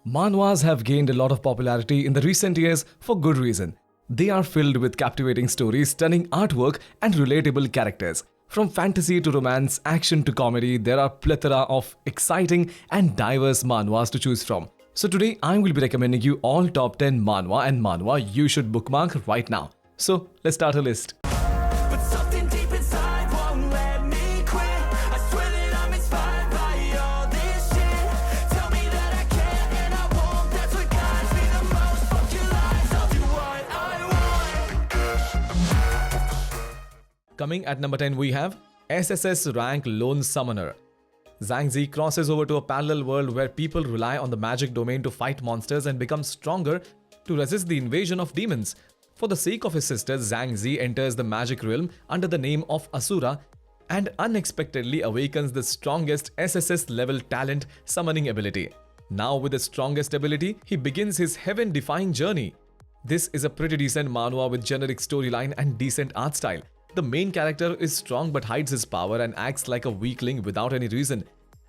Manhwas have gained a lot of popularity in the recent years for good reason. They are filled with captivating stories, stunning artwork, and relatable characters. From fantasy to romance, action to comedy, there are plethora of exciting and diverse manhwas to choose from. So today I will be recommending you all top 10 manhwa and manhwa you should bookmark right now. So let's start a list. But something deep inside won't let me quit. I swear that I'm inspired by all this shit. Tell me that I can and I won't. That's what guides me the most. Fuck your lies, I'll do what I want. Coming at number 10 we have SSS-Rank Lone Summoner. Zhang Zi crosses over to a parallel world where people rely on the magic domain to fight monsters and become stronger to resist the invasion of demons. For the sake of his sister, Zhang Zi enters the magic realm under the name of Asura and unexpectedly awakens the strongest SSS level talent summoning ability. Now with the strongest ability, he begins his heaven-defying journey. This is a pretty decent manhwa with generic storyline and decent art style. The main character is strong but hides his power and acts like a weakling without any reason.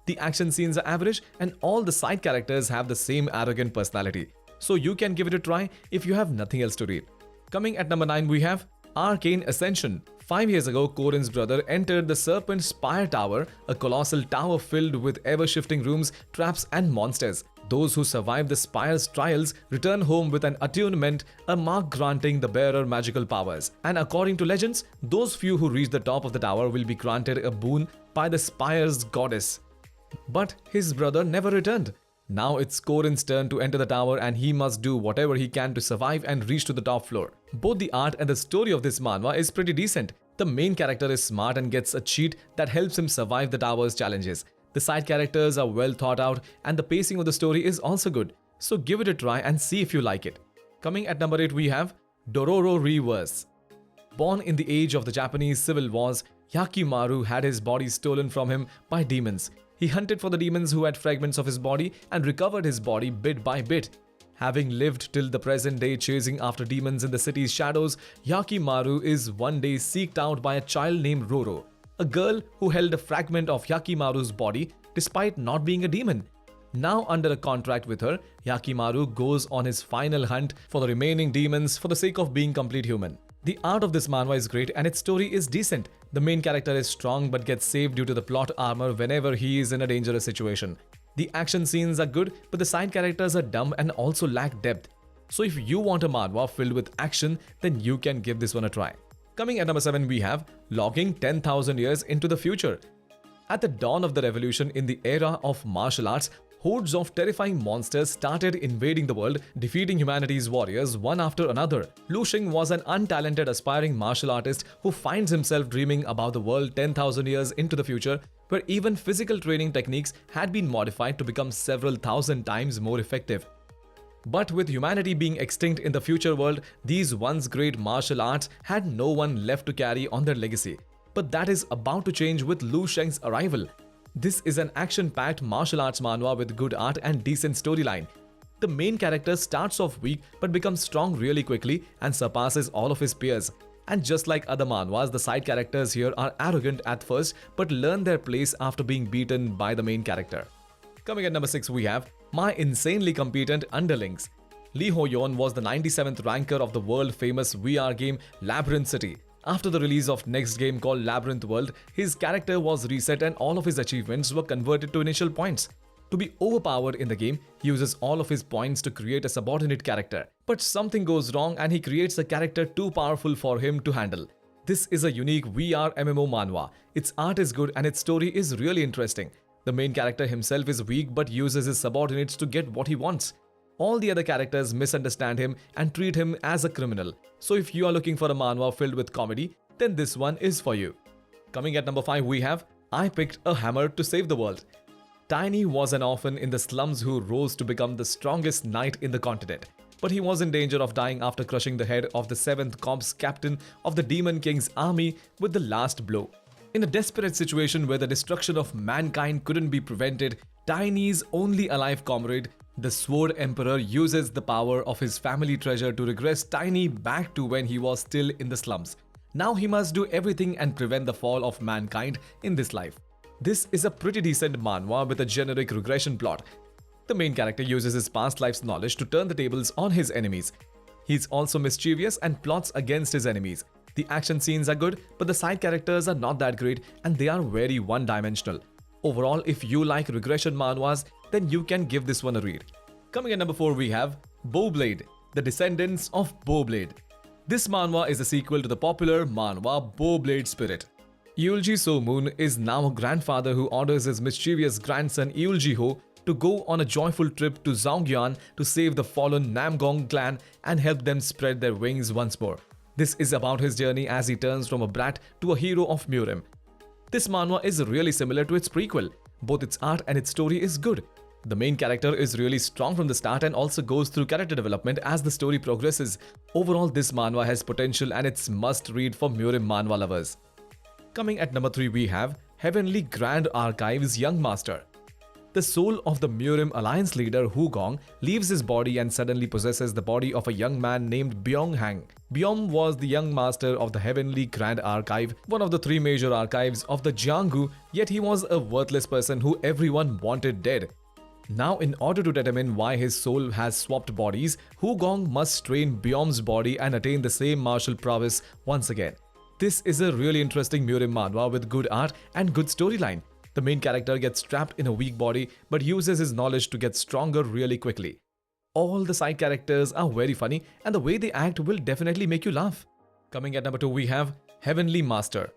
The action scenes are average and all the side characters have the same arrogant personality. So you can give it a try if you have nothing else to read. Coming at number 9 we have Arcane Ascension. 5 years ago, Corin's brother entered the Serpent Spire Tower, a colossal tower filled with ever-shifting rooms, traps and monsters. Those who survive the Spire's trials return home with an attunement, a mark granting the bearer magical powers. And according to legends, those few who reach the top of the tower will be granted a boon by the Spire's goddess. But his brother never returned. Now it's Corin's turn to enter the tower and he must do whatever he can to survive and reach to the top floor. Both the art and the story of this manhwa is pretty decent. The main character is smart and gets a cheat that helps him survive the tower's challenges. The side characters are well thought out and the pacing of the story is also good. So give it a try and see if you like it. Coming at number 8 we have Dororo Rebirth. Born in the age of the Japanese civil wars, Yakimaru had his body stolen from him by demons. He hunted for the demons who had fragments of his body and recovered his body bit by bit. Having lived till the present day chasing after demons in the city's shadows, Yakimaru is one day seeked out by a child named Roro, a girl who held a fragment of Yakimaru's body despite not being a demon. Now under a contract with her, Yakimaru goes on his final hunt for the remaining demons for the sake of being complete human. The art of this manhwa is great and its story is decent. The main character is strong but gets saved due to the plot armor whenever he is in a dangerous situation. The action scenes are good, but the side characters are dumb and also lack depth. So if you want a manhwa filled with action, then you can give this one a try. Coming at number 7 we have Logging 10,000 Years into the Future. At the dawn of the revolution in the era of martial arts, hordes of terrifying monsters started invading the world, defeating humanity's warriors one after another. Lu Xing was an untalented aspiring martial artist who finds himself dreaming about the world 10,000 years into the future, where even physical training techniques had been modified to become several thousand times more effective. But with humanity being extinct in the future world, these once great martial arts had no one left to carry on their legacy. But that is about to change with Lu Sheng's arrival. This is an action-packed martial arts manhwa with good art and decent storyline. The main character starts off weak but becomes strong really quickly and surpasses all of his peers. And just like other manhwas, the side characters here are arrogant at first but learn their place after being beaten by the main character. Coming at number 6 we have My Insanely Competent Underlings. Lee Ho-yeon was the 97th ranker of the world-famous VR game Labyrinth City. After the release of next game called Labyrinth World, his character was reset and all of his achievements were converted to initial points. To be overpowered in the game, he uses all of his points to create a subordinate character. But something goes wrong and he creates a character too powerful for him to handle. This is a unique VR MMO manhwa. Its art is good and its story is really interesting. The main character himself is weak but uses his subordinates to get what he wants. All the other characters misunderstand him and treat him as a criminal. So if you are looking for a manhwa filled with comedy, then this one is for you. Coming at number 5 we have I Picked a Hammer to Save the World. Tiny was an orphan in the slums who rose to become the strongest knight in the continent. But he was in danger of dying after crushing the head of the 7th Corps captain of the Demon King's army with the last blow. In a desperate situation where the destruction of mankind couldn't be prevented, Tiny's only alive comrade, the Sword Emperor, uses the power of his family treasure to regress Tiny back to when he was still in the slums. Now he must do everything and prevent the fall of mankind in this life. This is a pretty decent manhwa with a generic regression plot. The main character uses his past life's knowledge to turn the tables on his enemies. He's also mischievous and plots against his enemies. The action scenes are good, but the side characters are not that great and they are very one-dimensional. Overall, if you like regression manhwas, then you can give this one a read. Coming at number 4, we have Bowblade, The Descendants of Bowblade. This manhwa is a sequel to the popular manhwa Bowblade Spirit. Eulji So-moon is now a grandfather who orders his mischievous grandson Eulji-ho to go on a joyful trip to Zhongyan to save the fallen Namgong clan and help them spread their wings once more. This is about his journey as he turns from a brat to a hero of Murim. This manhwa is really similar to its prequel. Both its art and its story is good. The main character is really strong from the start and also goes through character development as the story progresses. Overall, this manhwa has potential and it's must read for Murim manhwa lovers. Coming at number 3, we have Heavenly Grand Archive's Young Master. The soul of the Murim alliance leader Hu Gong leaves his body and suddenly possesses the body of a young man named Byong Hang. Byong was the young master of the Heavenly Grand Archive, one of the 3 major archives of the Jianghu, yet he was a worthless person who everyone wanted dead. Now, in order to determine why his soul has swapped bodies, Hu Gong must strain Byong's body and attain the same martial prowess once again. This is a really interesting Murim manhwa with good art and good storyline. The main character gets trapped in a weak body but uses his knowledge to get stronger really quickly. All the side characters are very funny and the way they act will definitely make you laugh. Coming at number 2, we have Heavenly Master.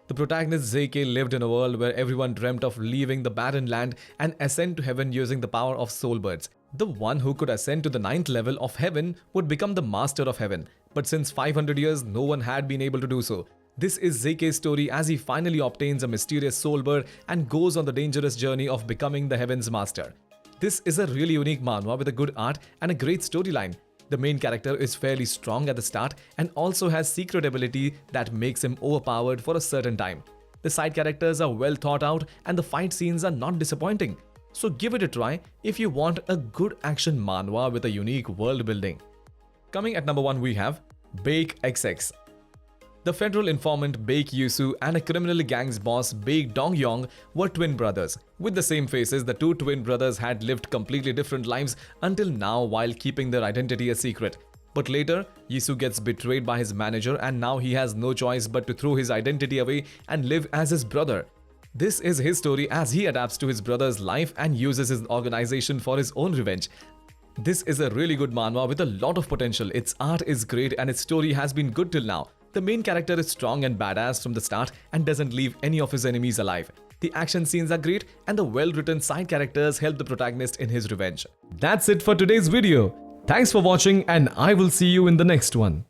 The protagonist ZK lived in a world where everyone dreamt of leaving the barren land and ascend to heaven using the power of soul birds. The one who could ascend to the 9th level of heaven would become the master of heaven. But since 500 years, no one had been able to do so. This is ZK's story as he finally obtains a mysterious soul bird and goes on the dangerous journey of becoming the Heaven's Master. This is a really unique manhwa with a good art and a great storyline. The main character is fairly strong at the start and also has secret ability that makes him overpowered for a certain time. The side characters are well thought out and the fight scenes are not disappointing. So give it a try if you want a good action manhwa with a unique world building. Coming at number 1, we have Beak XX. The federal informant Beak Yusu and a criminal gang's boss Beak Dongyong were twin brothers. With the same faces, the 2 twin brothers had lived completely different lives until now while keeping their identity a secret. But later, Yusu gets betrayed by his manager and now he has no choice but to throw his identity away and live as his brother. This is his story as he adapts to his brother's life and uses his organization for his own revenge. This is a really good manhwa with a lot of potential. Its art is great and its story has been good till now. The main character is strong and badass from the start and doesn't leave any of his enemies alive. The action scenes are great and the well-written side characters help the protagonist in his revenge. That's it for today's video. Thanks for watching and I will see you in the next one.